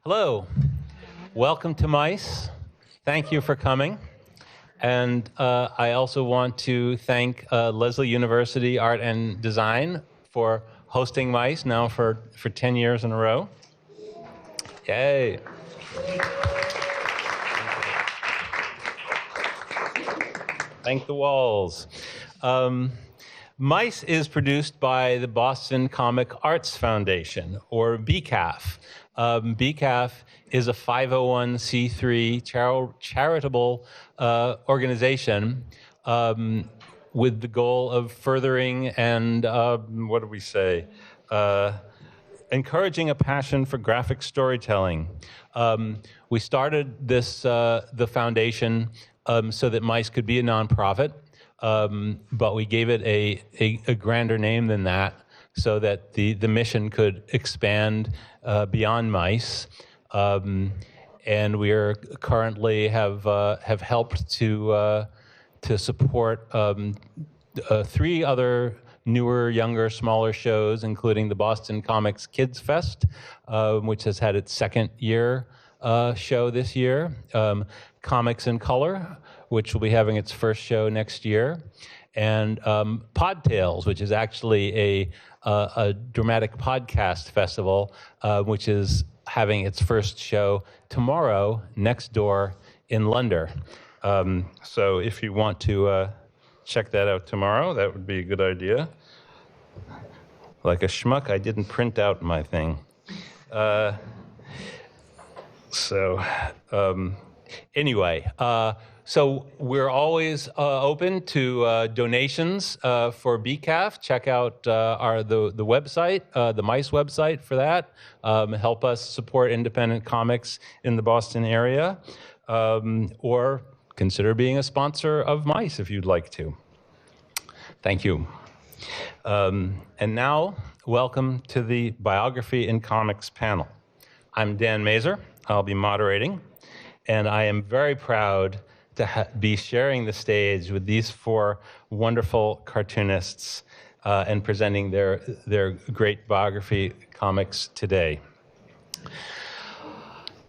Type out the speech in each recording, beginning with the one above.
Hello, welcome to MICE. Thank you for coming. And I also want to thank Lesley University Art and Design for hosting MICE now for 10 years in a row. Yay. Thank the walls. MICE is produced by the Boston Comic Arts Foundation, or BCAF. BCAF is a 501c3 charitable organization with the goal of furthering and, encouraging a passion for graphic storytelling. We started the foundation so that MICE could be a nonprofit, but we gave it a grander name than that, so that the mission could expand beyond MICE. And we are currently have helped to support 3 other newer, younger, smaller shows, including the Boston Comics Kids Fest, which has had its second year show this year. Comics in Color, which will be having its first show next year. And Pod Tales, which is actually a dramatic podcast festival, which is having its first show tomorrow next door in London. So if you want to check that out tomorrow, that would be a good idea. Like a schmuck, I didn't print out my thing. Anyway, so we're always open to donations for BCAF. Check out the website, the MICE website for that. Help us support independent comics in the Boston area, or consider being a sponsor of MICE if you'd like to. Thank you. And now, welcome to the Biography in Comics panel. I'm Dan Mazur. I'll be moderating, and I am very proud to be sharing the stage with these 4 wonderful cartoonists and presenting their great biography comics today.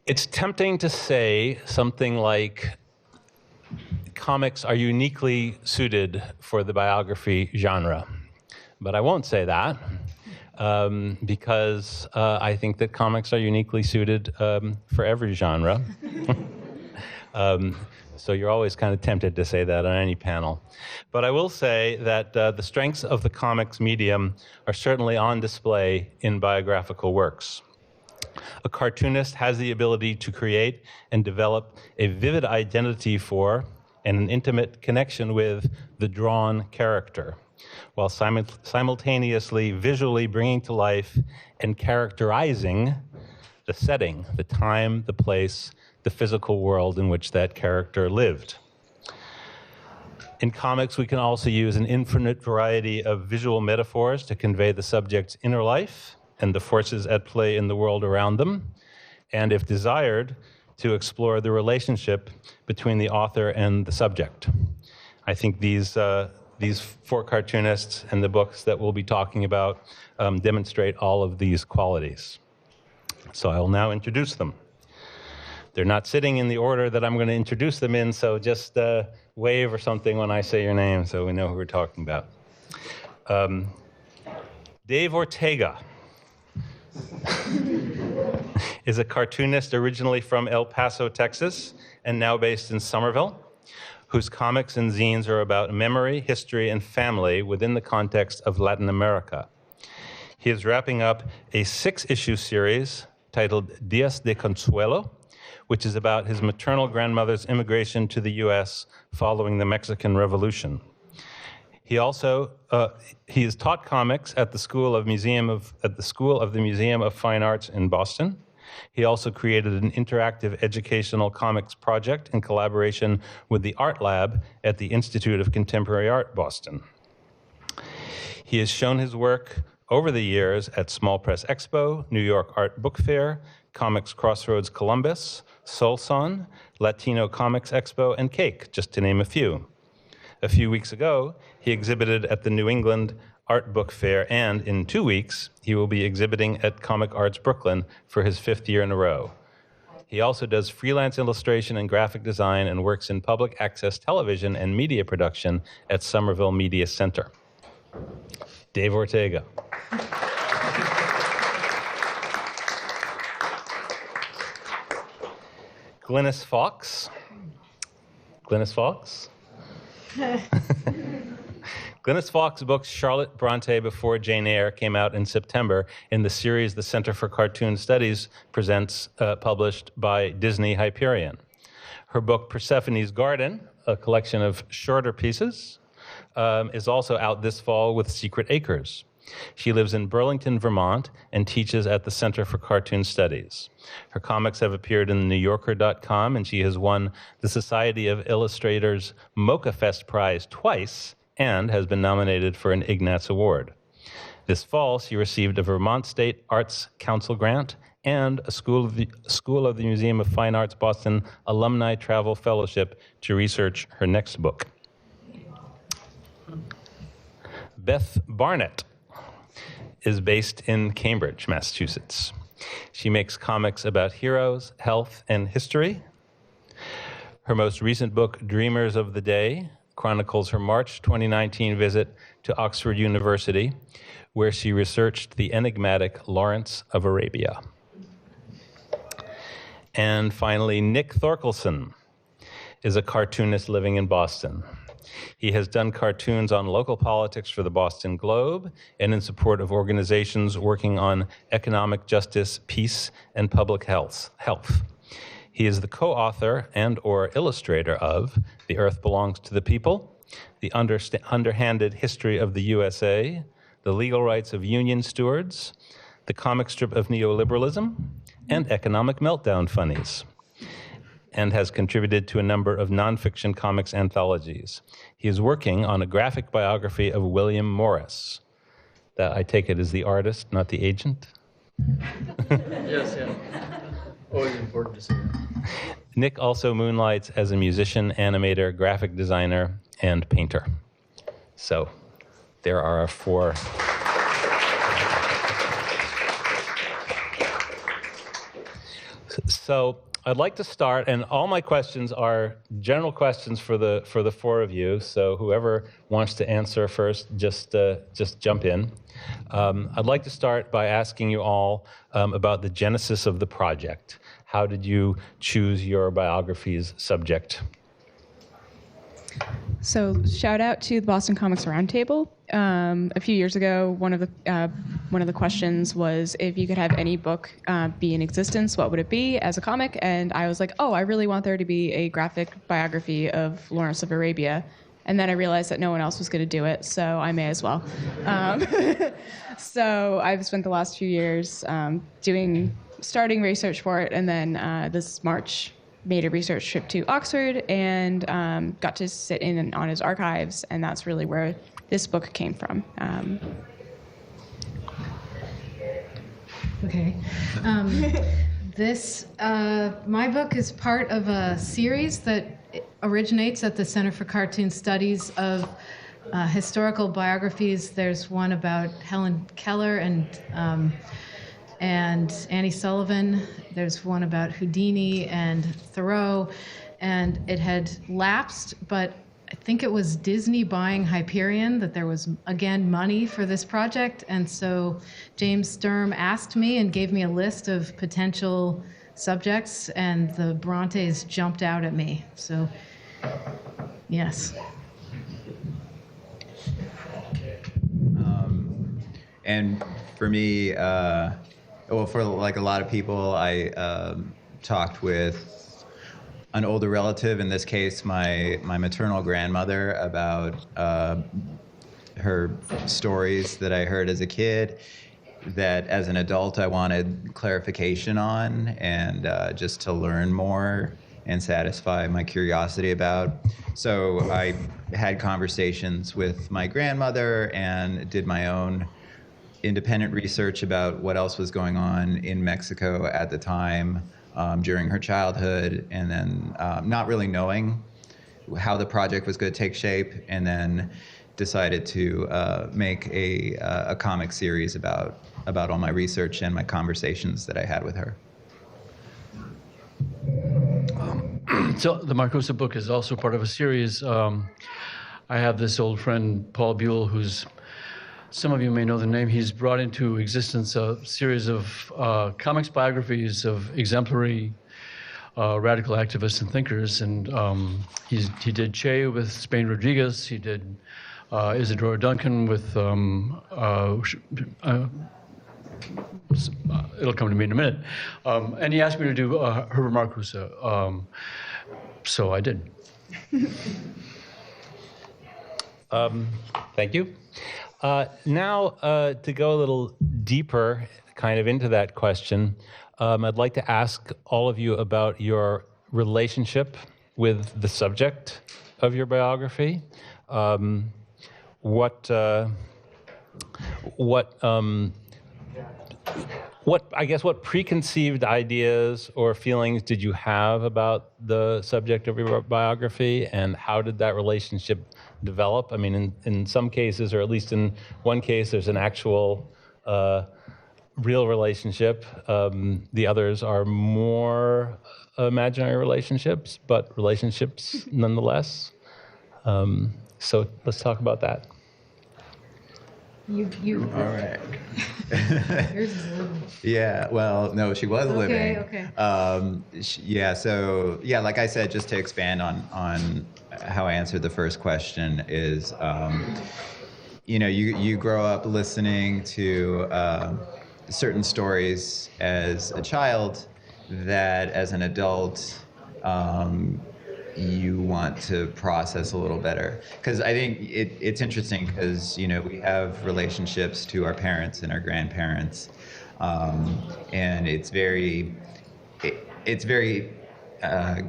It's tempting to say something like comics are uniquely suited for the biography genre, but I won't say that because I think that comics are uniquely suited for every genre. So you're always kind of tempted to say that on any panel. But I will say that the strengths of the comics medium are certainly on display in biographical works. A cartoonist has the ability to create and develop a vivid identity for and an intimate connection with the drawn character, while simultaneously visually bringing to life and characterizing the setting, the time, the place, the physical world in which that character lived. In comics, we can also use an infinite variety of visual metaphors to convey the subject's inner life and the forces at play in the world around them, and if desired, to explore the relationship between the author and the subject. I think these 4 cartoonists and the books that we'll be talking about demonstrate all of these qualities. So I will now introduce them. They're not sitting in the order that I'm going to introduce them in, so just wave or something when I say your name so we know who we're talking about. Dave Ortega is a cartoonist originally from El Paso, Texas, and now based in Somerville, whose comics and zines are about memory, history, and family within the context of Latin America. He is wrapping up a 6-issue series titled Días de Consuelo, which is about his maternal grandmother's immigration to the U.S. following the Mexican Revolution. He has taught comics at the School of the Museum of Fine Arts in Boston. He also created an interactive educational comics project in collaboration with the Art Lab at the Institute of Contemporary Art, Boston. He has shown his work over the years at Small Press Expo, New York Art Book Fair, Comics Crossroads Columbus, Solson, Latino Comics Expo, and Cake, just to name a few. A few weeks ago, he exhibited at the New England Art Book Fair, and in 2 weeks, he will be exhibiting at Comic Arts Brooklyn for his 5th year in a row. He also does freelance illustration and graphic design and works in public access television and media production at Somerville Media Center. Dave Ortega. Glynnis Fawkes. Glynnis Fawkes? Glynnis Fawkes' book Charlotte Bronte Before Jane Eyre came out in September in the series the Center for Cartoon Studies presents, published by Disney Hyperion. Her book Persephone's Garden, a collection of shorter pieces, is also out this fall with Secret Acres. She lives in Burlington, Vermont, and teaches at the Center for Cartoon Studies. Her comics have appeared in NewYorker.com, and she has won the Society of Illustrators Mocha Fest Prize twice and has been nominated for an Ignatz Award. This fall, she received a Vermont State Arts Council grant and a School of the Museum of Fine Arts Boston Alumni Travel Fellowship to research her next book. Beth Barnett is based in Cambridge, Massachusetts. She makes comics about heroes, health, and history. Her most recent book, Dreamers of the Day, chronicles her March 2019 visit to Oxford University, where she researched the enigmatic Lawrence of Arabia. And finally, Nick Thorkelson is a cartoonist living in Boston. He has done cartoons on local politics for the Boston Globe and in support of organizations working on economic justice, peace, and public health. He is the co-author and/or illustrator of The Earth Belongs to the People, The Underhanded History of the USA, The Legal Rights of Union Stewards, The Comic Strip of Neoliberalism, and Economic Meltdown Funnies, and has contributed to a number of nonfiction comics anthologies. He is working on a graphic biography of William Morris. That, I take it, is the artist, not the agent? Yes, yeah. Always important to say that. Nick also moonlights as a musician, animator, graphic designer, and painter. So there are our four. So I'd like to start, and all my questions are general questions for the four of you. So whoever wants to answer first, just jump in. I'd like to start by asking you all about the genesis of the project. How did you choose your biography's subject? So shout out to the Boston Comics Roundtable. A few years ago, one of the questions was if you could have any book be in existence, what would it be as a comic? And I was like, oh, I really want there to be a graphic biography of Lawrence of Arabia. And then I realized that no one else was going to do it, so I may as well. So I've spent the last few years starting research for it, and then this March made a research trip to Oxford and got to sit in on his archives, and that's really where this book came from. Okay. My book is part of a series that originates at the Center for Cartoon Studies of historical biographies. There's one about Helen Keller and Annie Sullivan. There's one about Houdini and Thoreau, and it had lapsed, but I think it was Disney buying Hyperion that there was, again, money for this project. And so James Sturm asked me and gave me a list of potential subjects, and the Brontes jumped out at me. So, yes. And for me, for like a lot of people, I talked with an older relative, in this case, my maternal grandmother, about her stories that I heard as a kid that as an adult I wanted clarification on, and just to learn more and satisfy my curiosity about. So I had conversations with my grandmother and did my own independent research about what else was going on in Mexico at the time during her childhood, and then not really knowing how the project was going to take shape, and then decided to make a comic series about all my research and my conversations that I had with her. So the Marcuse book is also part of a series. I have this old friend, Paul Buell, who's, some of you may know the name. He's brought into existence a series of comics biographies of exemplary radical activists and thinkers. And he did Che with Spain Rodriguez. He did Isadora Duncan with, it'll come to me in a minute. And he asked me to do Herbert Marcuse. So I did. Thank you. Now, to go a little deeper kind of into that question, I'd like to ask all of you about your relationship with the subject of your biography. What preconceived ideas or feelings did you have about the subject of your biography, and how did that relationship develop? I mean, in some cases, or at least in one case, there's an actual real relationship. The others are more imaginary relationships, but relationships nonetheless. So let's talk about that. You. All right. Yours is living. Yeah, well, no, she was living. Okay. So like I said, just to expand on how I answered the first question is, you grow up listening to certain stories as a child that as an adult you want to process a little better. Because I think it's interesting because, we have relationships to our parents and our grandparents. And it's very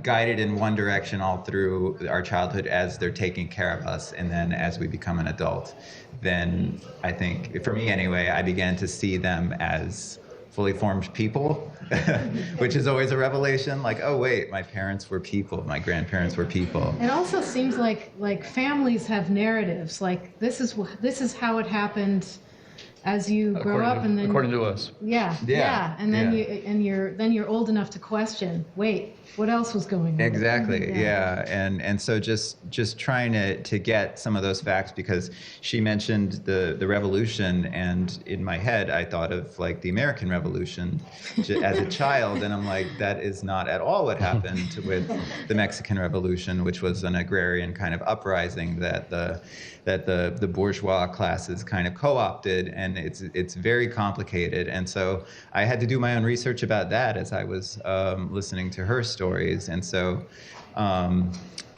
guided in one direction all through our childhood as they're taking care of us. And then as we become an adult, then I think, for me anyway, I began to see them as fully formed people, which is always a revelation. Like, oh wait, my parents were people, my grandparents were people. It also seems like families have narratives. Like this is how it happened as you grow up, and then according to us. Yeah. And then you're old enough to question. Wait, what else was going on? Exactly. Yeah. And so just trying to get some of those facts, because she mentioned the revolution, and in my head I thought of like the American Revolution as a child, and I'm like, that is not at all what happened with the Mexican Revolution, which was an agrarian kind of uprising that the bourgeois classes kind of co-opted, and it's very complicated. And so I had to do my own research about that as I was listening to her stories. And so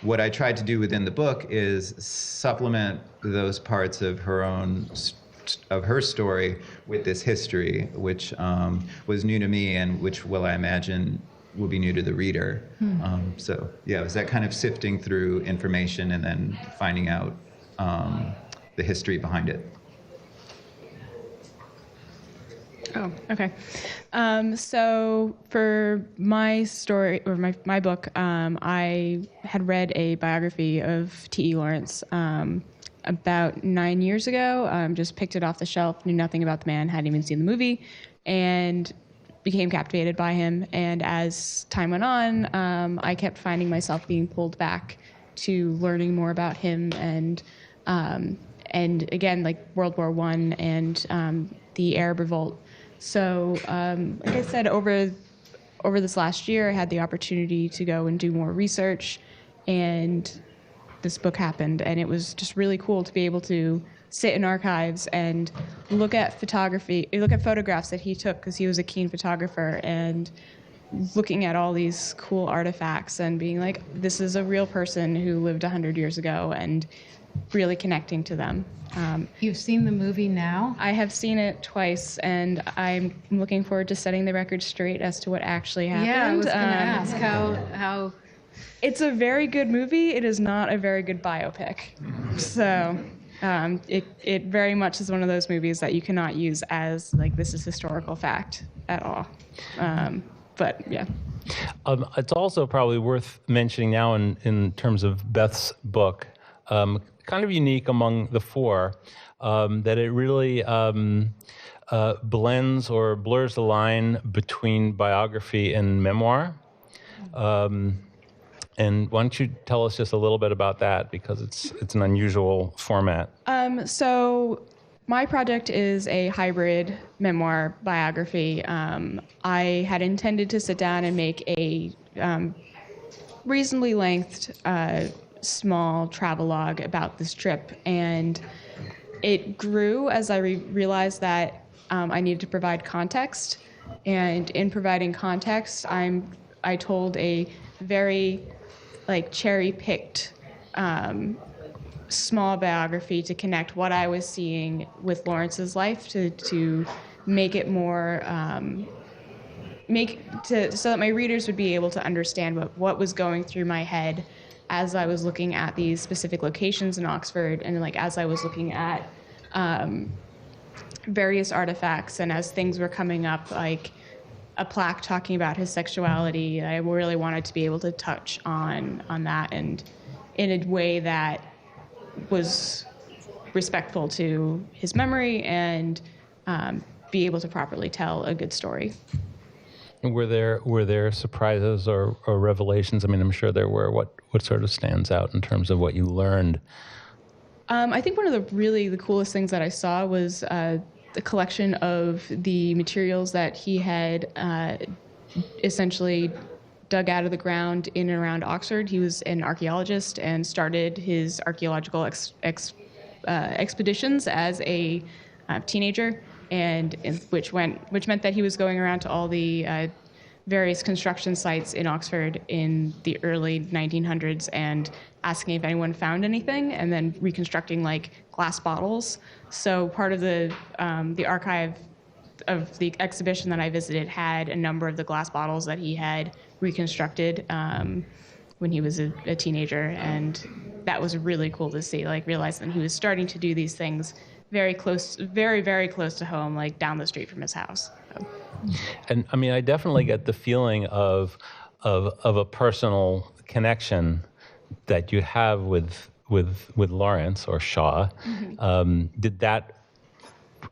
what I tried to do within the book is supplement those parts of her story with this history, which was new to me, and which I imagine will be new to the reader. So it was that kind of sifting through information and then finding out the history behind it. Oh, okay. So for my story, or my book, I had read a biography of T.E. Lawrence about 9 years ago. Just picked it off the shelf, knew nothing about the man, hadn't even seen the movie, and became captivated by him. And as time went on, I kept finding myself being pulled back to learning more about him, and again, like World War I and the Arab Revolt. So, like I said, over this last year, I had the opportunity to go and do more research, and this book happened, and it was just really cool to be able to sit in archives and look at photographs that he took, because he was a keen photographer, and looking at all these cool artifacts and being like, this is a real person who lived 100 years ago, and really connecting to them. You've seen the movie now? I have seen it twice, and I'm looking forward to setting the record straight as to what actually happened. Yeah, I was going to ask how... It's a very good movie. It is not a very good biopic. So it very much is one of those movies that you cannot use as, like, this is historical fact at all. But, yeah. It's also probably worth mentioning now in terms of Beth's book, kind of unique among the four, that it really blends or blurs the line between biography and memoir. And why don't you tell us just a little bit about that, because it's an unusual format. So my project is a hybrid memoir biography. I had intended to sit down and make a reasonably lengthed small travelogue about this trip, and it grew as I realized that I needed to provide context. And in providing context, I told a very cherry-picked small biography to connect what I was seeing with Lawrence's life to make it more so that my readers would be able to understand what was going through my head as I was looking at these specific locations in Oxford, and as I was looking at various artifacts, and as things were coming up, like a plaque talking about his sexuality. I really wanted to be able to touch on that, and in a way that was respectful to his memory, and be able to properly tell a good story. Were there surprises or revelations? I mean, I'm sure there were. What sort of stands out in terms of what you learned? I think one of the coolest things that I saw was the collection of the materials that he had essentially dug out of the ground in and around Oxford. He was an archaeologist and started his archaeological expeditions as a teenager, and which meant that he was going around to all the various construction sites in Oxford in the early 1900s and asking if anyone found anything, and then reconstructing glass bottles. So part of the archive of the exhibition that I visited had a number of the glass bottles that he had reconstructed when he was a teenager, and that was really cool to see. Realizing that he was starting to do these things very close, very, very close to home, down the street from his house. So. And I mean, I definitely get the feeling of a personal connection that you have with Lawrence or Shaw. Mm-hmm.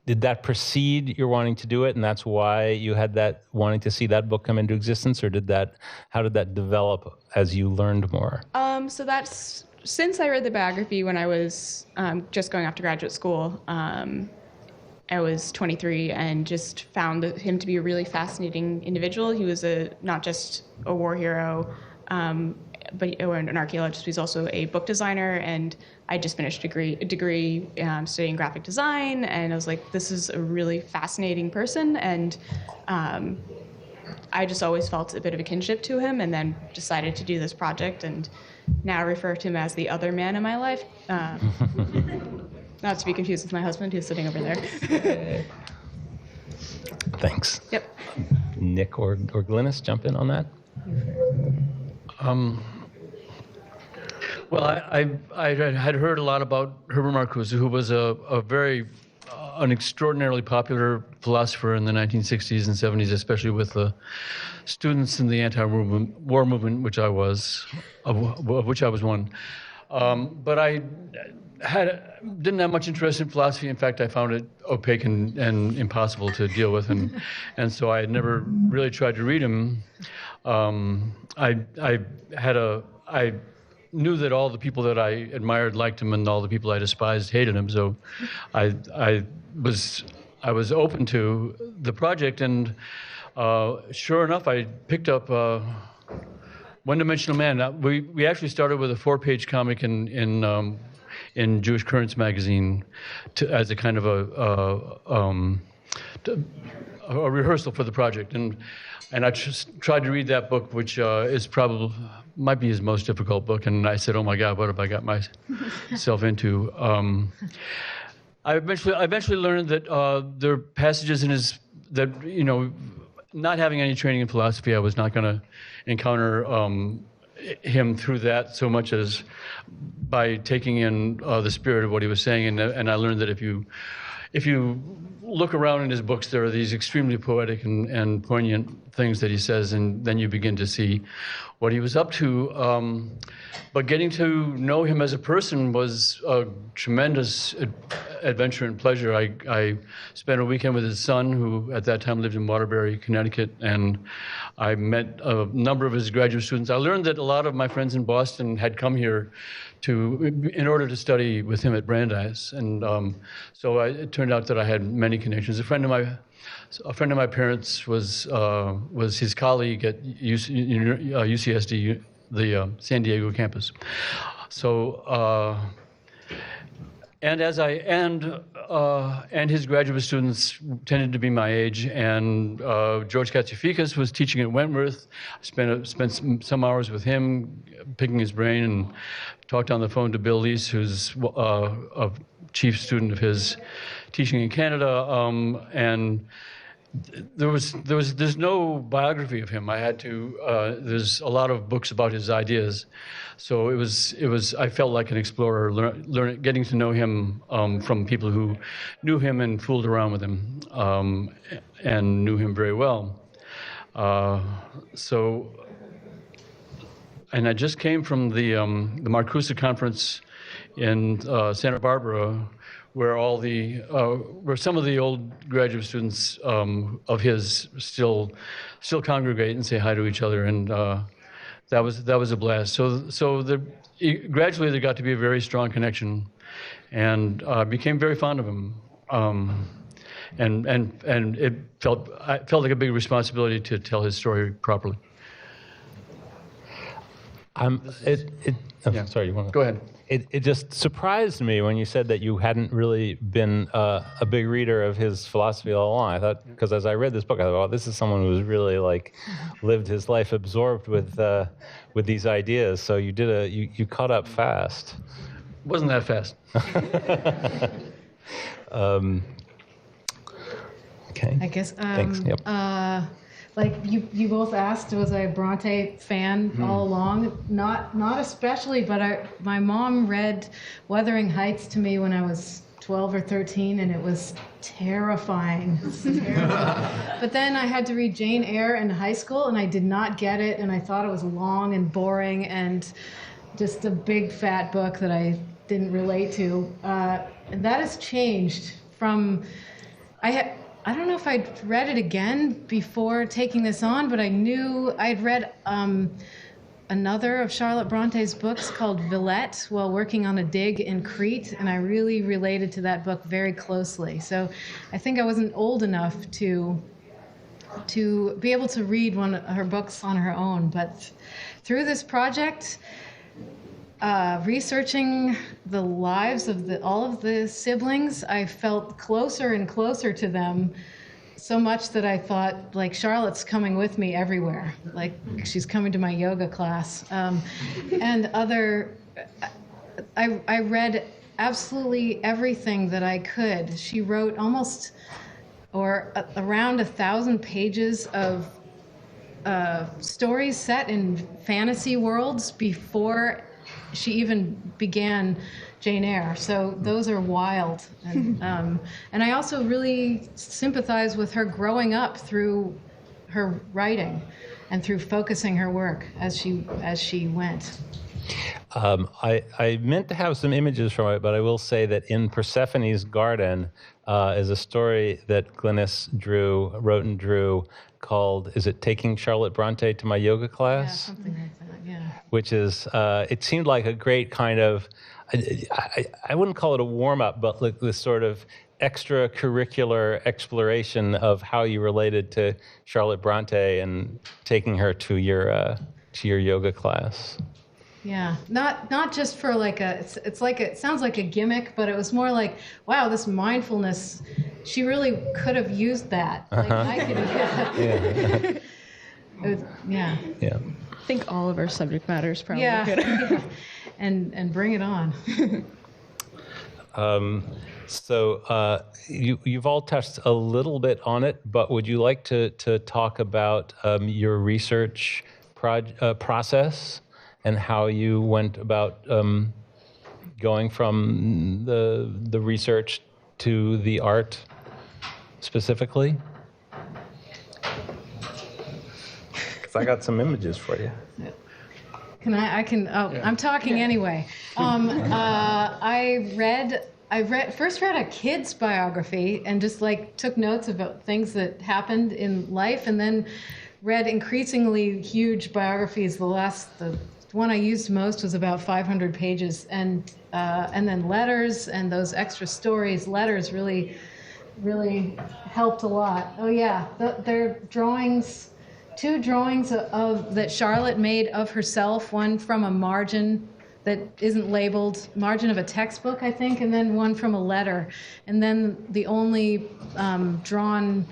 Did that precede your wanting to do it, and that's why you had that wanting to see that book come into existence, or how did that develop as you learned more? So that's since I read the biography when I was just going off to graduate school. I was 23 and just found him to be a really fascinating individual. He was not just a war hero, but an archaeologist. He's also a book designer, and I just finished a degree studying graphic design, and I was like, this is a really fascinating person, and I just always felt a bit of a kinship to him, and then decided to do this project, and now refer to him as the other man in my life. Not to be confused with my husband, who's sitting over there. Thanks. Yep. Nick or Glynnis, jump in on that. Well, I had heard a lot about Hubert Marcuse, who was an extraordinarily popular philosopher in the 1960s and 70s, especially with the students in the anti-war movement, which I was, of which I was one. But I didn't have much interest in philosophy. In fact, I found it opaque and impossible to deal with, and so I had never really tried to read him. I knew that all the people that I admired liked him, and all the people I despised hated him. So I was open to the project, and sure enough, I picked up One-Dimensional Man. We actually started with a 4-page comic in Jewish Currents magazine as a kind of a rehearsal for the project, and I just tried to read that book, which might be his most difficult book, and I said, oh my God, what have I got myself into? I eventually learned that there are passages in his that, not having any training in philosophy, I was not going to encounter him through that so much as by taking in the spirit of what he was saying, and I learned that if you look around in his books, there are these extremely poetic and poignant things that he says, and then you begin to see what he was up to. But getting to know him as a person was a tremendous adventure and pleasure. I spent a weekend with his son, who at that time lived in Waterbury, Connecticut, and I met a number of his graduate students. I learned that a lot of my friends in Boston had come here in order to study with him at Brandeis, and so it turned out that I had many connections. A friend of my parents was his colleague at UCSD, the San Diego campus. So, and his graduate students tended to be my age, and George Katsifikas was teaching at Wentworth. I spent some hours with him, picking his brain, and talked on the phone to Bill Lease, who's a chief student of his teaching in Canada, and there's no biography of him. I had to. There's a lot of books about his ideas, so it was. I felt like an explorer, getting to know him from people who knew him and fooled around with him, and knew him very well. And I just came from the Marcuse conference in Santa Barbara, where where some of the old graduate students of his still congregate and say hi to each other, and that was a blast. So gradually there got to be a very strong connection, and I became very fond of him, and it felt like a big responsibility to tell his story properly. Sorry, you want to go ahead? It just surprised me when you said that you hadn't really been a big reader of his philosophy all along. I thought, because as I read this book, I thought, oh, this is someone who's really lived his life absorbed with these ideas. So you caught up fast. Wasn't that fast? Okay. I guess. Thanks. Yep. Like you both asked, was I a Bronte fan all along? Not especially, but my mom read Wuthering Heights to me when I was 12 or 13, and it was terrifying. But then I had to read Jane Eyre in high school, and I did not get it, and I thought it was long and boring and just a big fat book that I didn't relate to. And that has changed from... I don't know if I'd read it again before taking this on, but I knew I'd read another of Charlotte Bronte's books called Villette while working on a dig in Crete, and I really related to that book very closely. So I think I wasn't old enough to be able to read one of her books on her own, but through this project, researching the lives of all of the siblings, I felt closer and closer to them, so much that I thought, like, Charlotte's coming with me everywhere. Like, she's coming to my yoga class. And I read absolutely everything that I could. She wrote around 1,000 pages of stories set in fantasy worlds before she even began Jane Eyre, so those are wild. And I also really sympathize with her growing up through her writing and through focusing her work as she went. I meant to have some images from it, but I will say that in Persephone's Garden is a story that Glynnis wrote and drew called, is it Taking Charlotte Bronte to My Yoga Class? Yeah, something like that, yeah. Which is, it seemed like a great kind of, I wouldn't call it a warm-up, but like this sort of extracurricular exploration of how you related to Charlotte Bronte and taking her to your yoga class. Yeah, not just for like it sounds like a gimmick, but it was more like, wow, this mindfulness, she really could have used that. Like I could have. Yeah. I think all of our subject matters probably could. Yeah. And bring it on. So you've all touched a little bit on it, but would you like to talk about your research process and how you went about going from the research to the art specifically? Because I got some images for you. I'm talking anyway. I read first read a kid's biography and just like took notes about things that happened in life, and then read increasingly huge biographies. The one I used most was about 500 pages, and then letters and those extra stories. Letters really helped a lot. Oh yeah, their drawings, 2 drawings that Charlotte made of herself, one from a margin that isn't labeled, margin of a textbook, I think, and then one from a letter, and then the only drawn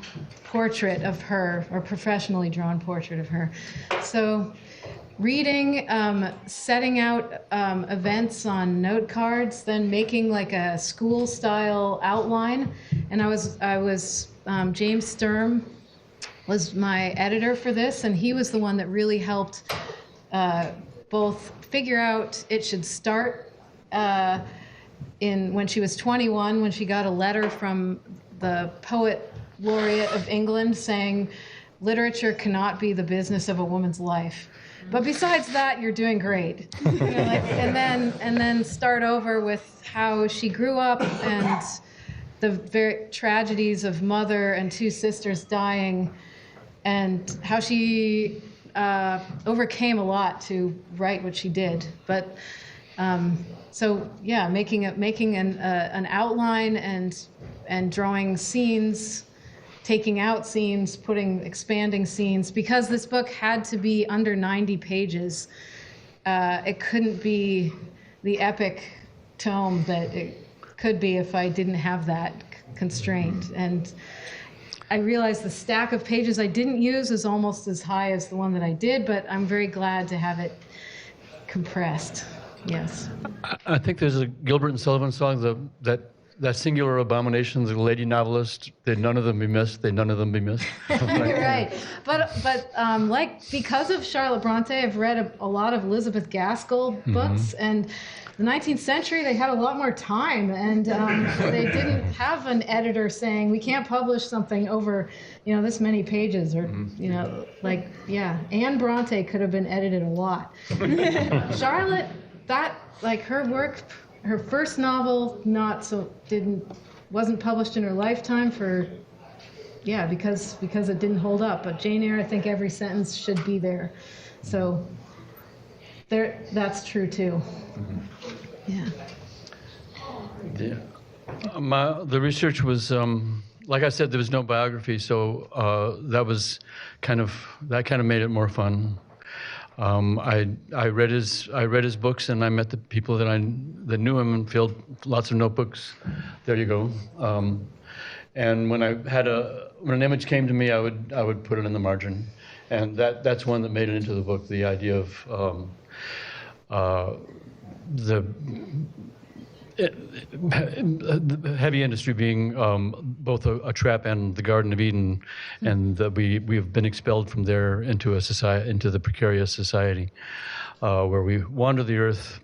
portrait of her, or professionally drawn portrait of her. So reading, setting out events on note cards, then making like a school-style outline. And I was James Sturm was my editor for this, and he was the one that really helped both figure out it should start when she was 21, when she got a letter from the poet laureate of England saying, literature cannot be the business of a woman's life. But besides that, you're doing great. And then start over with how she grew up and the very tragedies of mother and 2 sisters dying, and how she overcame a lot to write what she did. But so yeah, making an outline and drawing scenes, taking out scenes, expanding scenes, because this book had to be under 90 pages. It couldn't be the epic tome that it could be if I didn't have that constraint. And I realized the stack of pages I didn't use is almost as high as the one that I did, but I'm very glad to have it compressed. Yes. I think there's a Gilbert and Sullivan song that singular abomination, the lady novelist, they none of them be missed, they none of them be missed. You're right. But because of Charlotte Bronte, I've read a lot of Elizabeth Gaskell books, and the 19th century, they had a lot more time, and they didn't have an editor saying, we can't publish something over, this many pages, or, Anne Bronte could have been edited a lot. Charlotte, her work, her first novel, wasn't published in her lifetime because it didn't hold up. But Jane Eyre, I think every sentence should be there. So that's true too. Yeah. The research was, like I said, there was no biography, so that kind of made it more fun. I read his books, and I met the people that knew him and filled lots of notebooks. There you go. And when an image came to me, I would put it in the margin, and that's one that made it into the book. The idea of the heavy industry being both a trap and the Garden of Eden, and that we have been expelled from there into the precarious society, where we wander the earth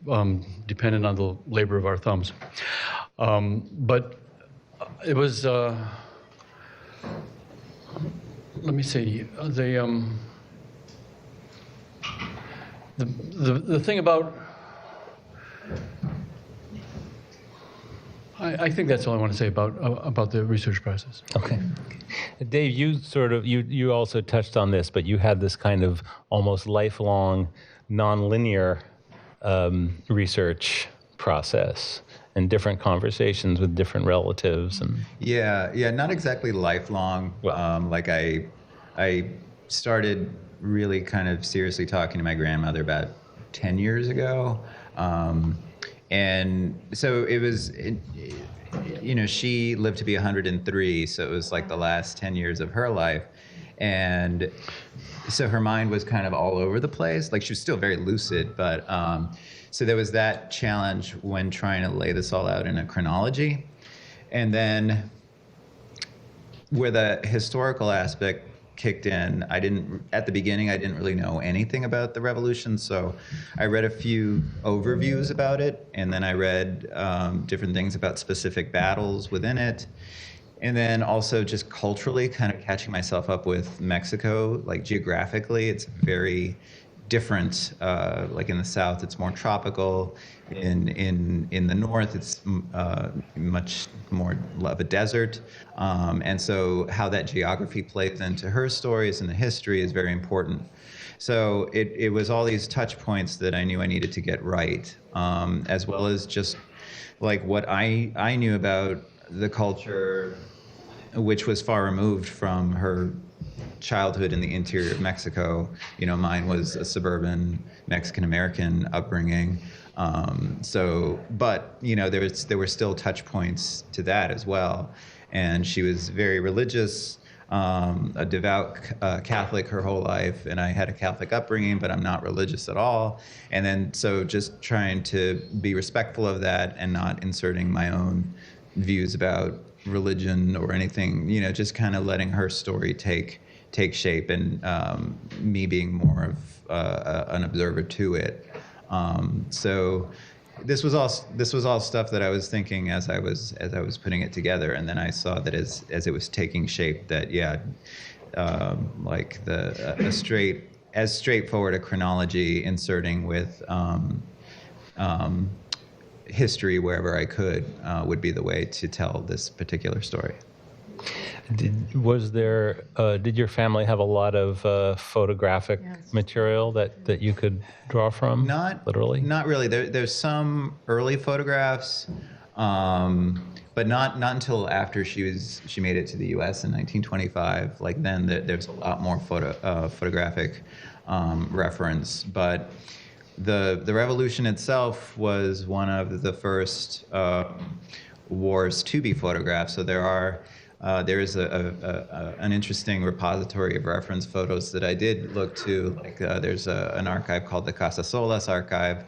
dependent on the labor of our thumbs. But it was, let me see, the thing about, I think that's all I want to say about the research process. Okay. Dave, you also touched on this, but you had this kind of almost lifelong, nonlinear research process and different conversations with different relatives. And Yeah, not exactly lifelong. Well. I started really kind of seriously talking to my grandmother about 10 years ago. And so it was, she lived to be 103, so it was like the last 10 years of her life. And so her mind was kind of all over the place. Like, she was still very lucid, but so there was that challenge when trying to lay this all out in a chronology. And then where the historical aspect kicked in, at the beginning, I didn't really know anything about the revolution, so I read a few overviews about it, and then I read different things about specific battles within it, and then also just culturally kind of catching myself up with Mexico. Like, geographically, it's very different. Like in the South, it's more tropical. In the North, it's much more of a desert. And so how that geography plays into her stories and the history is very important. So it was all these touch points that I knew I needed to get right, as well as just like what I knew about the culture, which was far removed from her childhood in the interior of Mexico. You know, mine was a suburban Mexican-American upbringing. But you know, there were still touch points to that as well. And she was very religious, a devout Catholic her whole life, and I had a Catholic upbringing, but I'm not religious at all. And then so just trying to be respectful of that and not inserting my own views about religion or anything, you know, just kind of letting her story take shape, and me being more of an observer to it. So this was all stuff that I was thinking as I was putting it together, and then I saw that as it was taking shape, that like as straightforward a chronology, inserting with history wherever I could, would be the way to tell this particular story. Did your family have a lot of photographic material that you could draw from? Not really. There's some early photographs, but not until after she made it to the U.S. in 1925. Like then, there's a lot more photographic reference. But the revolution itself was one of the first wars to be photographed. So there is an interesting repository of reference photos that I did look to. Like there's an archive called the Casasolas Archive,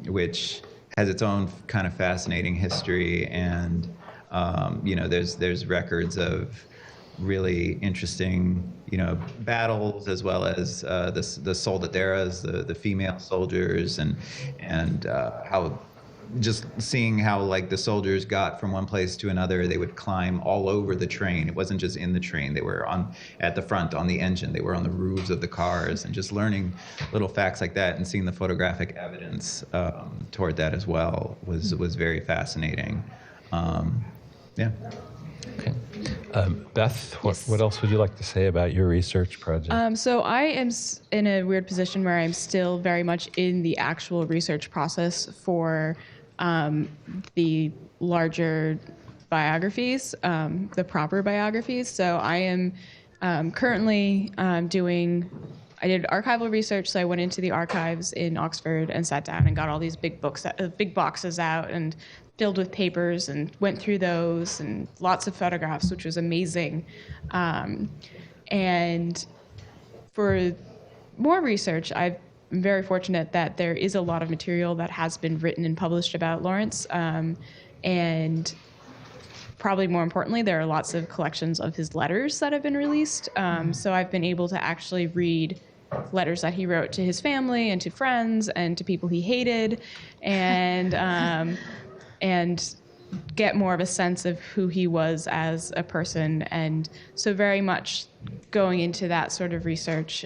which has its own kind of fascinating history, and you know, there's records of really interesting, you know, battles, as well as the soldaderas, the female soldiers, and how. Just seeing how like the soldiers got from one place to another, they would climb all over the train. It wasn't just in the train. They were at the front on the engine. They were on the roofs of the cars, and just learning little facts like that and seeing the photographic evidence toward that as well was very fascinating. Yeah. Okay. Beth, what else would you like to say about your research project? So I am in a weird position where I'm still very much in the actual research process for the larger biographies, the proper biographies. So I am currently I did archival research, so I went into the archives in Oxford and sat down and got all these big boxes out and filled with papers, and went through those, and lots of photographs, which was amazing. And for more research, I'm very fortunate that there is a lot of material that has been written and published about Lawrence. And probably more importantly, there are lots of collections of his letters that have been released. So I've been able to actually read letters that he wrote to his family and to friends and to people he hated, and get more of a sense of who he was as a person. And so very much going into that sort of research.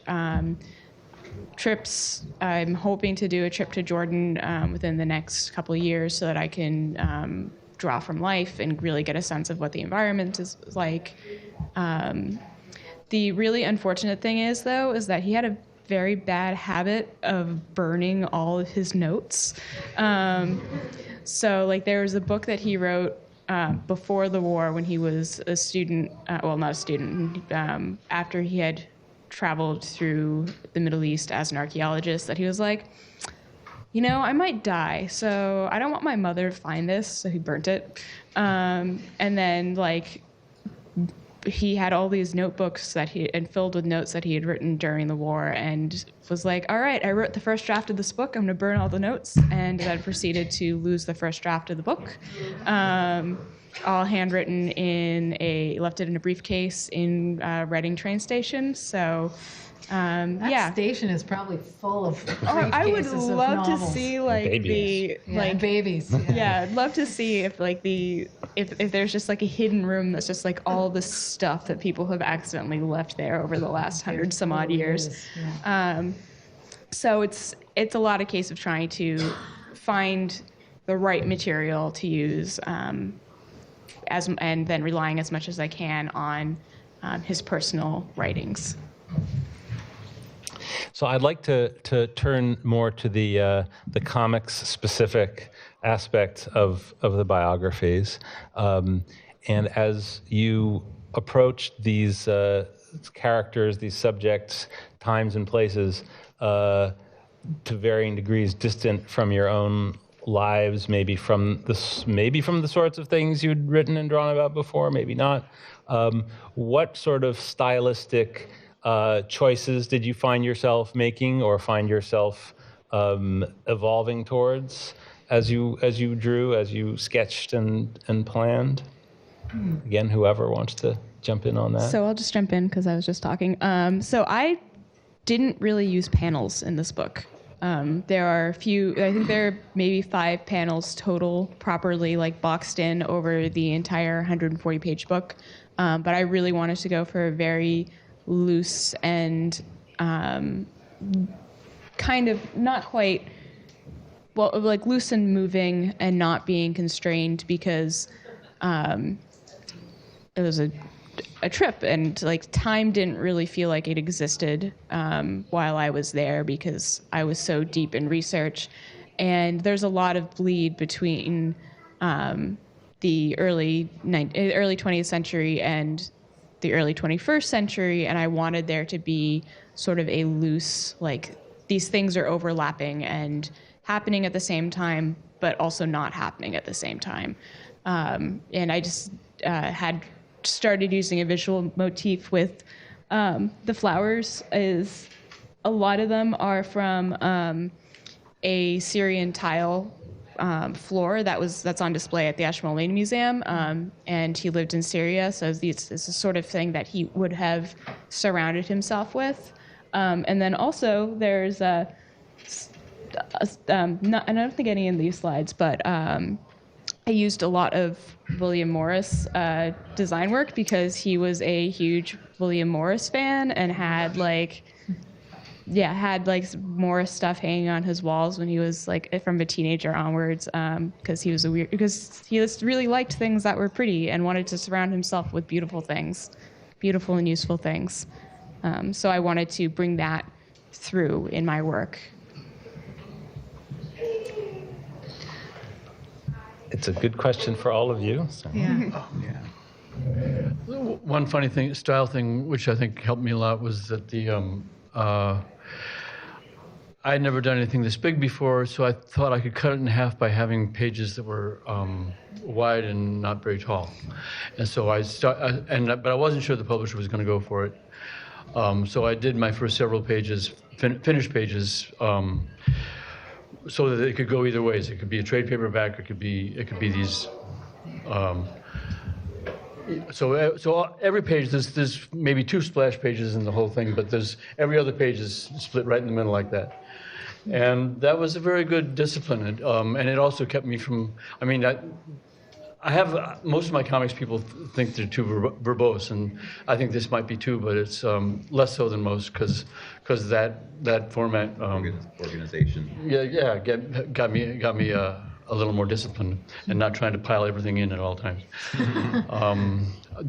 Trips, I'm hoping to do a trip to Jordan within the next couple of years, so that I can draw from life and really get a sense of what the environment is like. The really unfortunate thing is that he had a very bad habit of burning all of his notes. So like there was a book that he wrote before the war when he was a student, well, not a student, after he had traveled through the Middle East as an archaeologist, that he was like, you know, I might die, so I don't want my mother to find this, so he burnt it. And then like he had all these notebooks and filled with notes that he had written during the war, and was like, all right, I wrote the first draft of this book, I'm gonna burn all the notes, and then proceeded to lose the first draft of the book. All handwritten left it in a briefcase in Reading train station. So That station is probably full of I would love to see like babies. babies. Yeah, I'd love to see if like if there's just like a hidden room that's just like all the stuff that people have accidentally left there over the last 100 some odd years. So it's a lot of case of trying to find the right material to use, and then relying as much as I can on his personal writings. So I'd like to turn more to the comics specific aspects of the biographies, and as you approached these characters, these subjects, times and places, to varying degrees distant from your own lives, maybe from the sorts of things you'd written and drawn about before, maybe not. What sort of stylistic choices did you find yourself making, or find yourself evolving towards as you drew, as you sketched and planned? Again, whoever wants to jump in on that. So I'll just jump in because I was just talking. So I didn't really use panels in this book. There are a few, I think there are maybe 5 panels total properly like boxed in over the entire 140-page book. But I really wanted to go for a very loose and kind of not quite, well, like loose and moving and not being constrained, because it was a trip, and like time didn't really feel like it existed while I was there, because I was so deep in research. And there's a lot of bleed between the early 20th century and the early 21st century, and I wanted there to be sort of a loose, like, these things are overlapping and happening at the same time, but also not happening at the same time. And I just had started using a visual motif with the flowers. Is a lot of them are from a Syrian tile floor that's on display at the Ashmolean Museum, and he lived in Syria, so it's a sort of thing that he would have surrounded himself with. And then also there's and I don't think any of these slides, but I used a lot of William Morris design work, because he was a huge William Morris fan and had Morris stuff hanging on his walls when he was like from a teenager onwards, because he just really liked things that were pretty and wanted to surround himself with beautiful and useful things. So I wanted to bring that through in my work. It's a good question for all of you. So. Yeah. Oh, yeah. One funny thing, style thing, which I think helped me a lot, was that I had never done anything this big before, so I thought I could cut it in half by having pages that were wide and not very tall. And so but I wasn't sure the publisher was going to go for it. So I did my first several pages, finished pages, so that it could go either ways. It could be a trade paperback, it could be these. So every page, there's maybe 2 splash pages in the whole thing, but every other page is split right in the middle like that. And that was a very good discipline, and it also kept me from. I mean, I have most of my comics people think they're too verbose, and I think this might be too, but it's less so than most, because that format. Organization. Yeah, got me a little more disciplined and not trying to pile everything in at all times.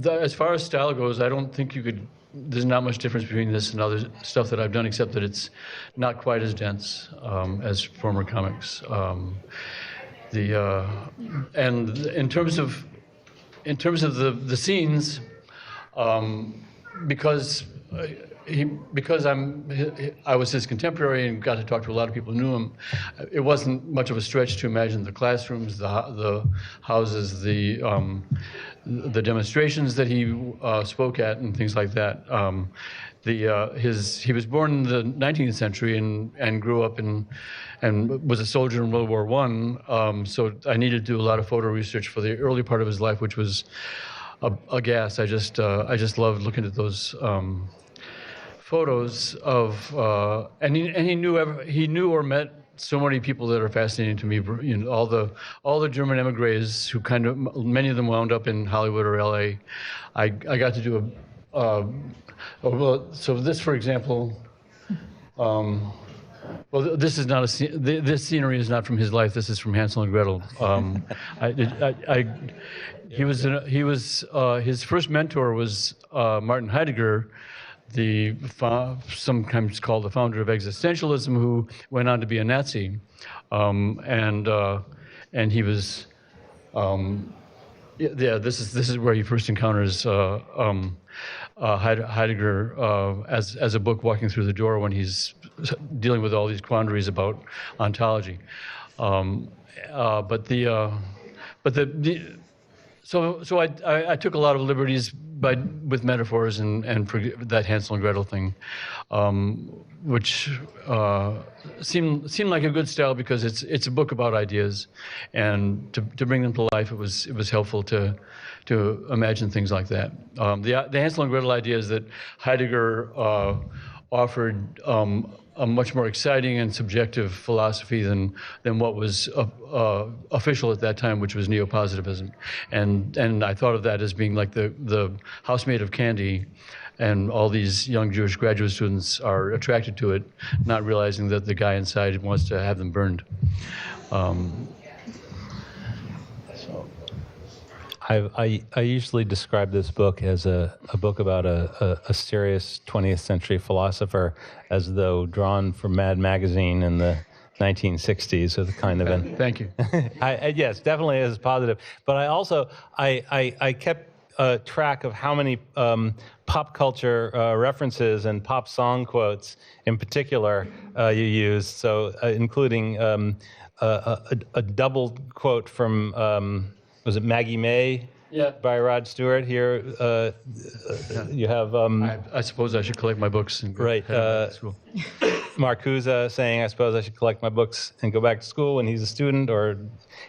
As far as style goes, I don't think there's not much difference between this and other stuff that I've done, except that it's not quite as dense as former comics. And in terms of the scenes, because I was his contemporary and got to talk to a lot of people who knew him, it wasn't much of a stretch to imagine the classrooms, the houses, the demonstrations that he spoke at, and things like that. He was born in the 19th century and grew up and was a soldier in World War I. So I needed to do a lot of photo research for the early part of his life, which was a gas. I just loved looking at those photos of, and he knew or met so many people that are fascinating to me. You know, all the German emigres who many of them wound up in Hollywood or LA. I got to do so this, for example, Well, this is not this scenery is not from his life. This is from Hansel and Gretel. His first mentor was Martin Heidegger, sometimes called the founder of existentialism, who went on to be a Nazi, and he was. This is where he first encounters Heidegger as a book walking through the door when he's dealing with all these quandaries about ontology. So I took a lot of liberties with metaphors and for that Hansel and Gretel thing, which seemed like a good style because it's a book about ideas, and to bring them to life, it was helpful to imagine things like that. The Hansel and Gretel idea is that Heidegger offered a much more exciting and subjective philosophy than what was official at that time, which was neo-positivism. And I thought of that as being like the house made of candy, and all these young Jewish graduate students are attracted to it, not realizing that the guy inside wants to have them burned. I usually describe this book as a book about a serious 20th century philosopher, as though drawn from Mad Magazine in the 1960s, or the kind of an. Thank you. Yes, definitely is positive. But I also I kept track of how many pop culture references and pop song quotes, in particular, you used. So including a double quote from. Was it Maggie May? Yeah. By Rod Stewart here. You have. I suppose I should collect my books and go right. to school. Marcuse saying, "I suppose I should collect my books and go back to school," when he's a student,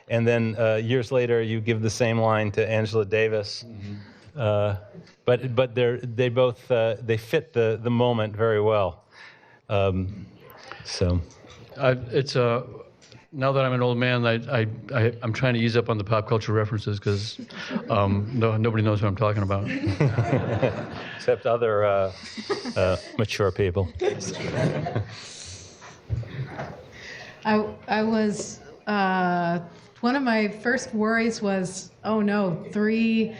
and then years later you give the same line to Angela Davis. Mm-hmm. But they both fit the moment very well. So. It's a. Now that I'm an old man, I'm trying to ease up on the pop culture references because nobody knows what I'm talking about. Except other mature people. I was, one of my first worries was, oh no, 3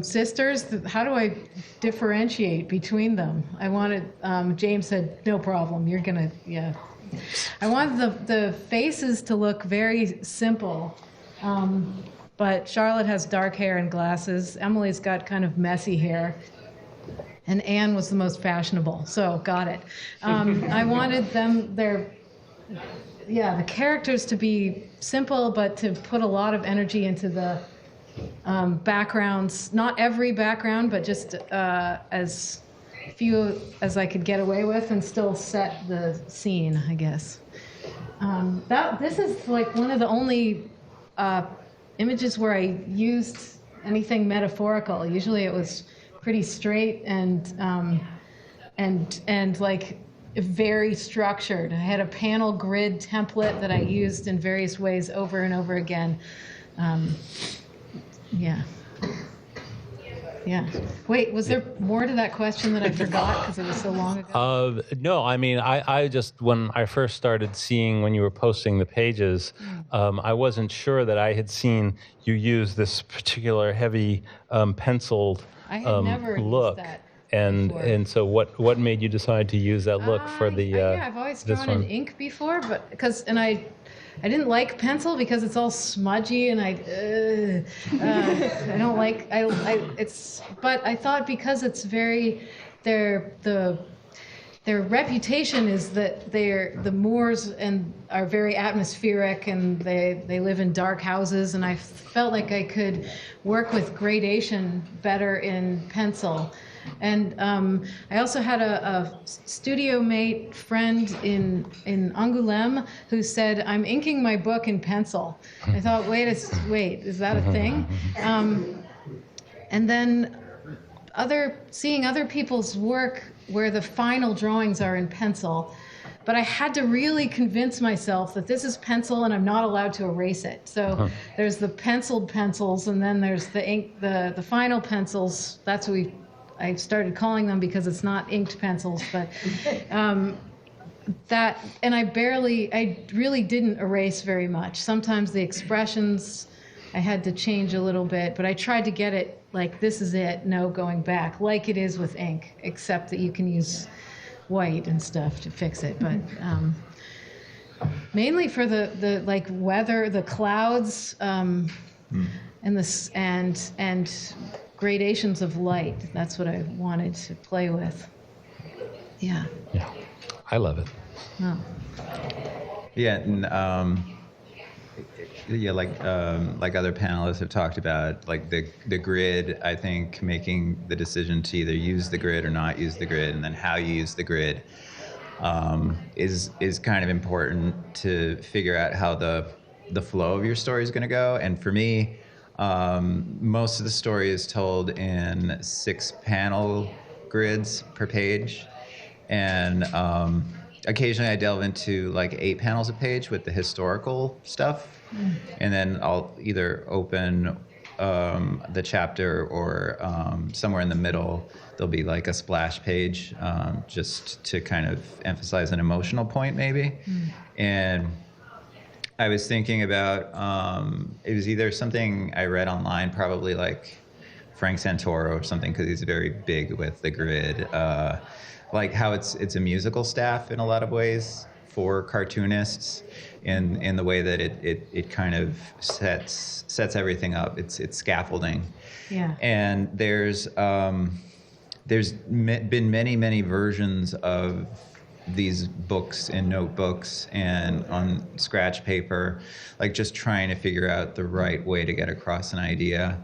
sisters, how do I differentiate between them? I wanted, James said, no problem, you're gonna, yeah. I wanted the faces to look very simple, but Charlotte has dark hair and glasses. Emily's got kind of messy hair, and Anne was the most fashionable. So got it. I wanted the characters to be simple, but to put a lot of energy into the backgrounds. Not every background, but just as few as I could get away with and still set the scene, I guess. This is like one of the only images where I used anything metaphorical. Usually it was pretty straight and like very structured. I had a panel grid template that I used in various ways over and over again. Yeah. Wait, was there more to that question that I forgot because it was so long ago? No, I mean, I just, when I first started seeing when you were posting the pages, I wasn't sure that I had seen you use this particular heavy penciled I had never look. Used that. And so what made you decide to use that look for the I've always drawn in ink before, but I didn't like pencil because it's all smudgy and I don't like but I thought because it's very their reputation is that the Moors are very atmospheric and they live in dark houses, and I felt like I could work with gradation better in pencil. And I also had a studio mate friend in Angoulême who said, "I'm inking my book in pencil." I thought, wait, is that a thing? And then seeing other people's work where the final drawings are in pencil, but I had to really convince myself that this is pencil and I'm not allowed to erase it. So there's the penciled pencils, and then there's the ink, the final pencils. That's what I started calling them because it's not inked pencils, but that, and I really didn't erase very much. Sometimes the expressions I had to change a little bit, but I tried to get it like, this is it, no going back, like it is with ink, except that you can use white and stuff to fix it. But mainly for the like weather, the clouds, and and gradations of light. That's what I wanted to play with. Yeah. Yeah, I love it. Oh. Yeah, and yeah, like other panelists have talked about, like the grid. I think making the decision to either use the grid or not use the grid, and then how you use the grid, is kind of important to figure out how the flow of your story is going to go. And for me, most of the story is told in 6 panel grids per page, and occasionally I delve into like 8 panels a page with the historical stuff, and then I'll either open the chapter, or somewhere in the middle there'll be like a splash page, just to kind of emphasize an emotional point maybe. And I was thinking about, it was either something I read online, probably like Frank Santoro or something, because he's very big with the grid, like how it's a musical staff in a lot of ways for cartoonists, in the way that it kind of sets everything up. It's scaffolding. Yeah. And there's been many versions of these books in notebooks and on scratch paper, like just trying to figure out the right way to get across an idea.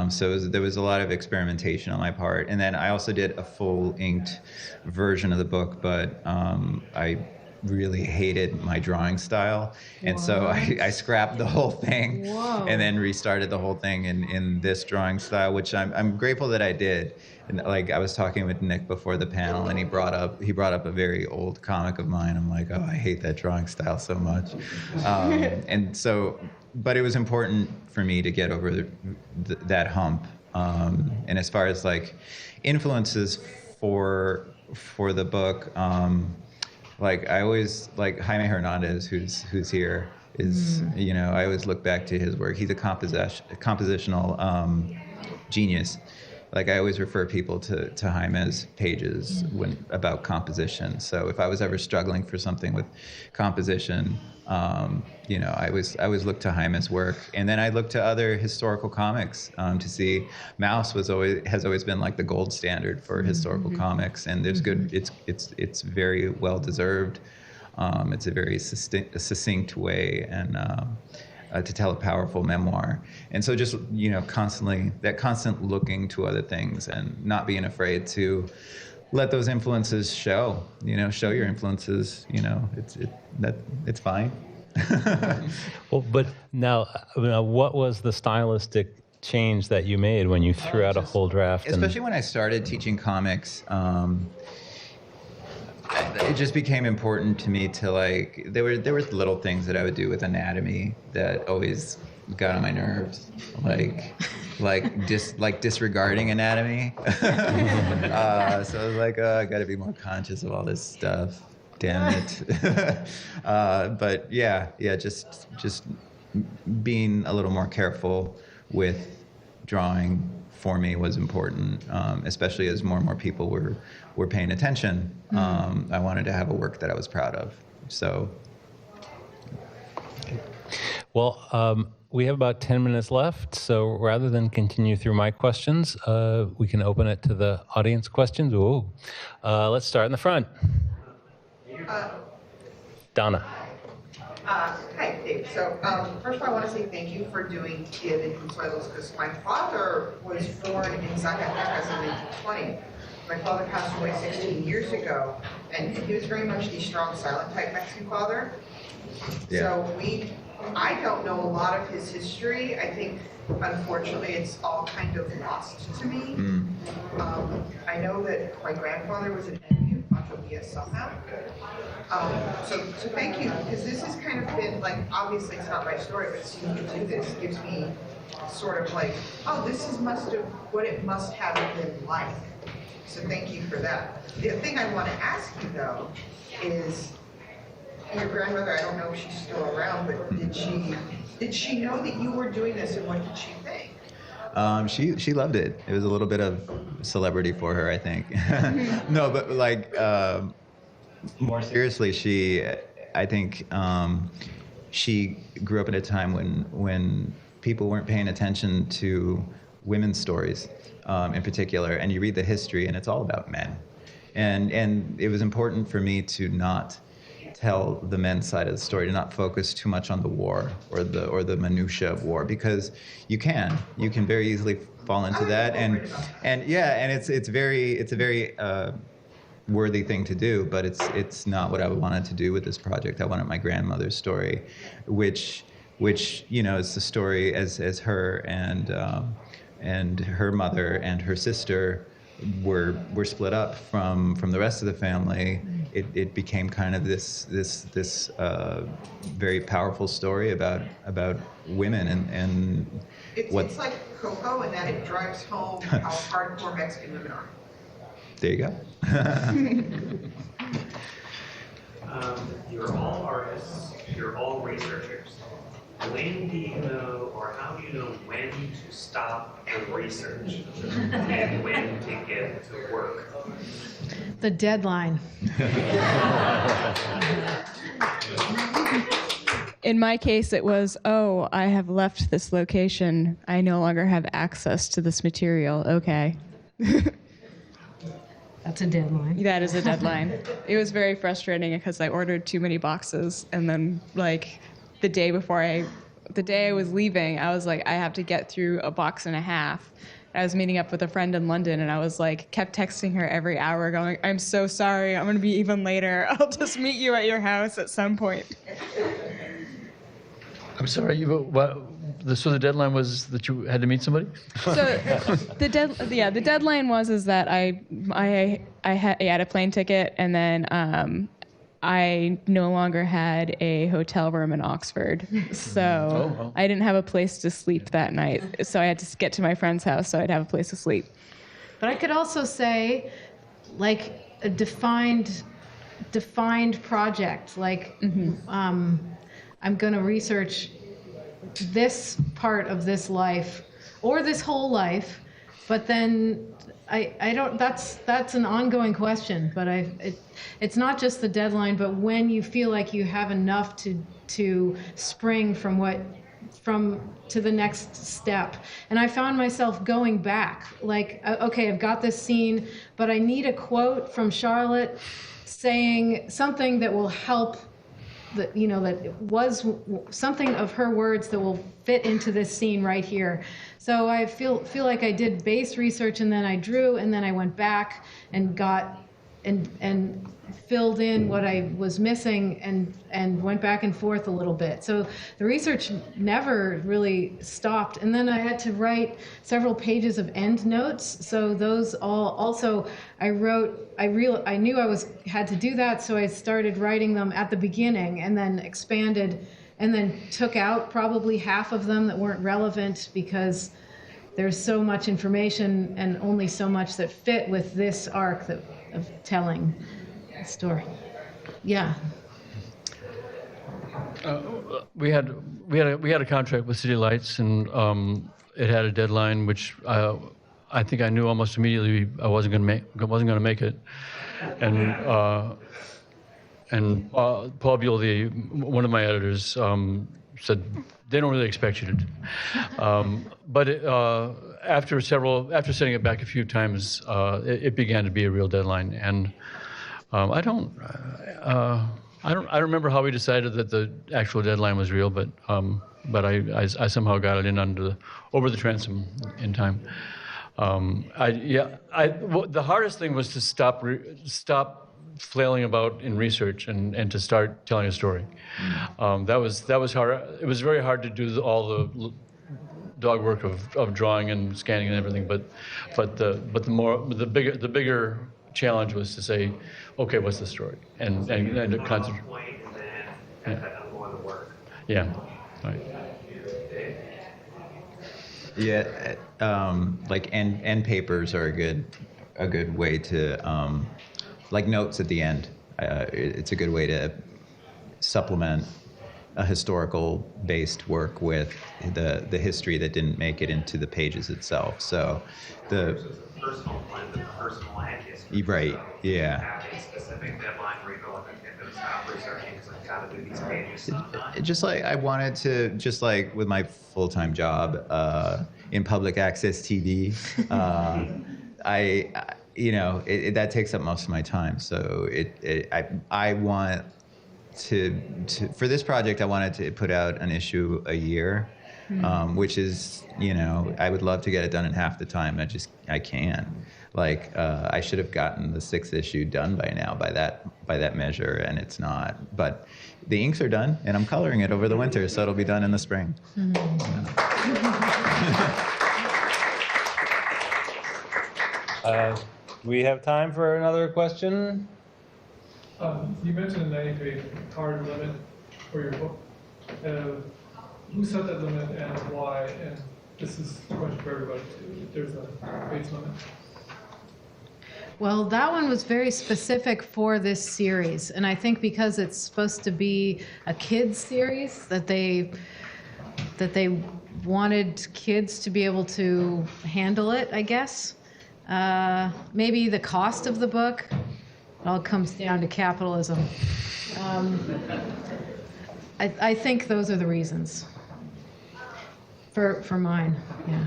So there was a lot of experimentation on my part. And then I also did a full inked version of the book, but I really hated my drawing style. And so I scrapped the whole thing. Whoa. And then restarted the whole thing in this drawing style, which I'm grateful that I did. And like I was talking with Nick before the panel, and he brought up a very old comic of mine. I'm like, oh, I hate that drawing style so much. And so, but it was important for me to get over that hump. And as far as like influences for the book, like I always, like Jaime Hernandez, who's here, is, you know, I always look back to his work. He's a compositional genius. Like I always refer people to Jaime's pages about composition. So if I was ever struggling for something with composition, you know, I always look to Jaime's work, and then I look to other historical comics to see. Mouse has always been like the gold standard for historical comics, and there's good. It's very well deserved. It's a very succinct way and to tell a powerful memoir. And so just, you know, constant looking to other things and not being afraid to let those influences show, you know, show your influences, you know, it's fine. Well, but now, what was the stylistic change that you made when you threw out a whole draft? Especially when I started teaching comics, it just became important to me to like, there were little things that I would do with anatomy that always got on my nerves, like disregarding anatomy. So I was like, oh, I got to be more conscious of all this stuff. Damn it. But yeah, just being a little more careful with drawing for me was important, especially as more and more people were paying attention. I wanted to have a work that I was proud of. So. Well, we have about 10 minutes left, so rather than continue through my questions, we can open it to the audience questions. Ooh. Let's start in the front. Donna. Hi, Dave. So first of all, I want to say thank you for doing Dia de Consuelos, because my father was born in Zacatecas in 1920. My father passed away 16 years ago, and he was very much the strong, silent type Mexican father. Yeah. So I don't know a lot of his history. I think, unfortunately, it's all kind of lost to me. I know that my grandfather was an enemy of Pancho Villa somehow. So thank you, because this has kind of been like, obviously it's not my story, but seeing you do this gives me sort of like, oh, this is what it must have been like. So thank you for that. The thing I want to ask you, though, is your grandmother, I don't know if she's still around, but did she know that you were doing this, and what did she think? She loved it. It was a little bit of celebrity for her, I think. No, but like more seriously, I think she grew up at a time when people weren't paying attention to women's stories in particular, and you read the history, and it's all about men. And it was important for me to not tell the men's side of the story, to not focus too much on the war or the minutia of war, because you can very easily fall into that, and it's a very worthy thing to do, but it's not what I wanted to do with this project. I wanted my grandmother's story, which is the story as her and her mother and her sister were split up from the rest of the family. It became kind of this very powerful story about women and it's like Coco in that it drives home how hardcore Mexican women are. There you go. You're all artists. You're all researchers. When do you know, or how do you know when to stop the research and when to get to work? The deadline. In my case, it was, I have left this location. I no longer have access to this material. Okay. That's a deadline. That is a deadline. It was very frustrating because I ordered too many boxes, and then like the day I was leaving, I was like, I have to get through a box and a half. I was meeting up with a friend in London, and I was like, kept texting her every hour going, I'm so sorry, I'm going to be even later. I'll just meet you at your house at some point. I'm sorry, so the deadline was that you had to meet somebody? So the deadline was that I had a plane ticket, and then I no longer had a hotel room in Oxford, so I didn't have a place to sleep that night. So I had to get to my friend's house so I'd have a place to sleep. But I could also say, like, a defined project. Like, I'm going to research this part of this life or this whole life, but then I don't. That's an ongoing question. But it's not just the deadline, but when you feel like you have enough to spring to the next step. And I found myself going back, like, okay, I've got this scene, but I need a quote from Charlotte saying something that will help. That it was something of her words that will fit into this scene right here. So I feel like I did base research, and then I drew, and then I went back and got and filled in what I was missing, and went back and forth a little bit. So the research never really stopped. And then I had to write several pages of end notes. So those also I knew I had to do that, so I started writing them at the beginning, and then expanded, and then took out probably half of them that weren't relevant, because there's so much information and only so much that fit with this arc of telling a story. Yeah. We had a contract with City Lights, and it had a deadline, which I think I knew almost immediately I wasn't going to make it, and Paul Buell, one of my editors, said they don't really expect you to. But after setting it back a few times, it began to be a real deadline, and I don't remember how we decided that the actual deadline was real, but I somehow got it in over the transom in time. The hardest thing was to stop flailing about in research and to start telling a story. That was hard. It was very hard to do all the dog work of drawing and scanning and everything. But the bigger challenge was to say, okay, what's the story, and to concentrate. And then I'm going to work. Yeah. Right. Yeah, like end papers are a good a good way to, like notes at the end. It's a good way to supplement a historical-based work with the history that didn't make it into the pages itself. So the personal blend of personal and history. Right. So Yeah. have a specific deadline where you go, okay, I'm going to stop researching because I've got to do these pages. Just like I wanted to, just like with my full-time job in public access TV, that takes up most of my time. So I want to for this project, I wanted to put out an issue a year, which is, I would love to get it done in half the time. I can't. Like I should have gotten the 6th issue done by now by that measure, and it's not. But the inks are done, and I'm coloring it over the winter, so it'll be done in the spring. We have time for another question. You mentioned a 90-page hard limit for your book. Who set that limit and why? And this is a question for everybody too. If there's a page limit. Well, that one was very specific for this series, and I think because it's supposed to be a kids series, that they wanted kids to be able to handle it, I guess. Maybe the cost of the book. It all comes down to capitalism. I think those are the reasons for mine. Yeah.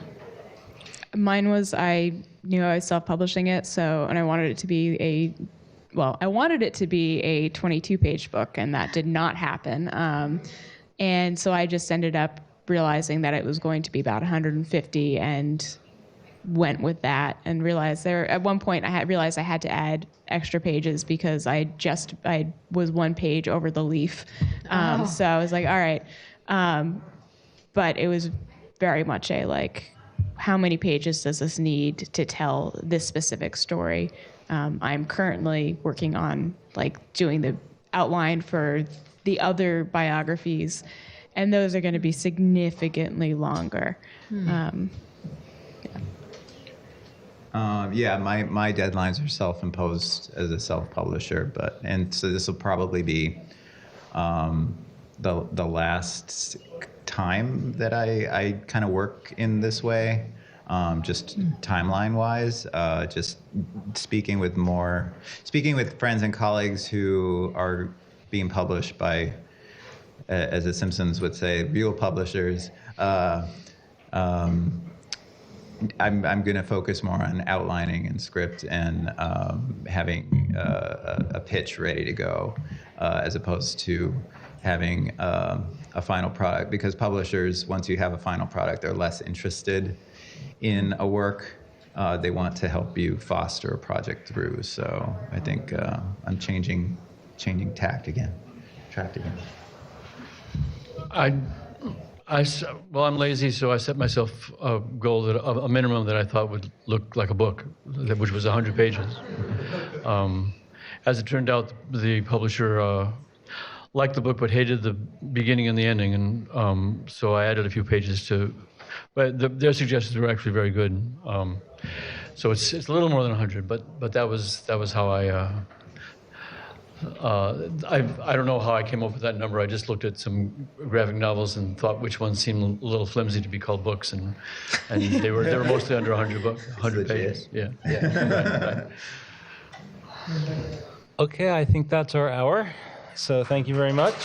Mine was I knew I was self-publishing it, and I wanted it to be a 22-page book, and that did not happen. And so I just ended up realizing that it was going to be about 150, and went with that, and realized at one point I realized I had to add extra pages because I was 1 page over the leaf. So I was like, all right. But it was very much how many pages does this need to tell this specific story? I'm currently working on doing the outline for the other biographies, and those are going to be significantly longer. My deadlines are self-imposed as a self-publisher, and so this will probably be the last time that I kind of work in this way, just timeline-wise. Just speaking with friends and colleagues who are being published by, as the Simpsons would say, real publishers. I'm going to focus more on outlining and script and having a pitch ready to go, as opposed to having a final product. Because publishers, once you have a final product, they're less interested in a work. They want to help you foster a project through. So I think I'm changing track again. I'm lazy, so I set myself a goal a minimum that I thought would look like a book, which was 100 pages. As it turned out, the publisher liked the book but hated the beginning and the ending, and so I added a few pages to. But their suggestions were actually very good. So it's a little more than 100, but that was how I don't know how I came up with that number. I just looked at some graphic novels and thought which ones seemed a little flimsy to be called books, and they were mostly under 100 pages. Yeah. Right. Okay, I think that's our hour. So thank you very much.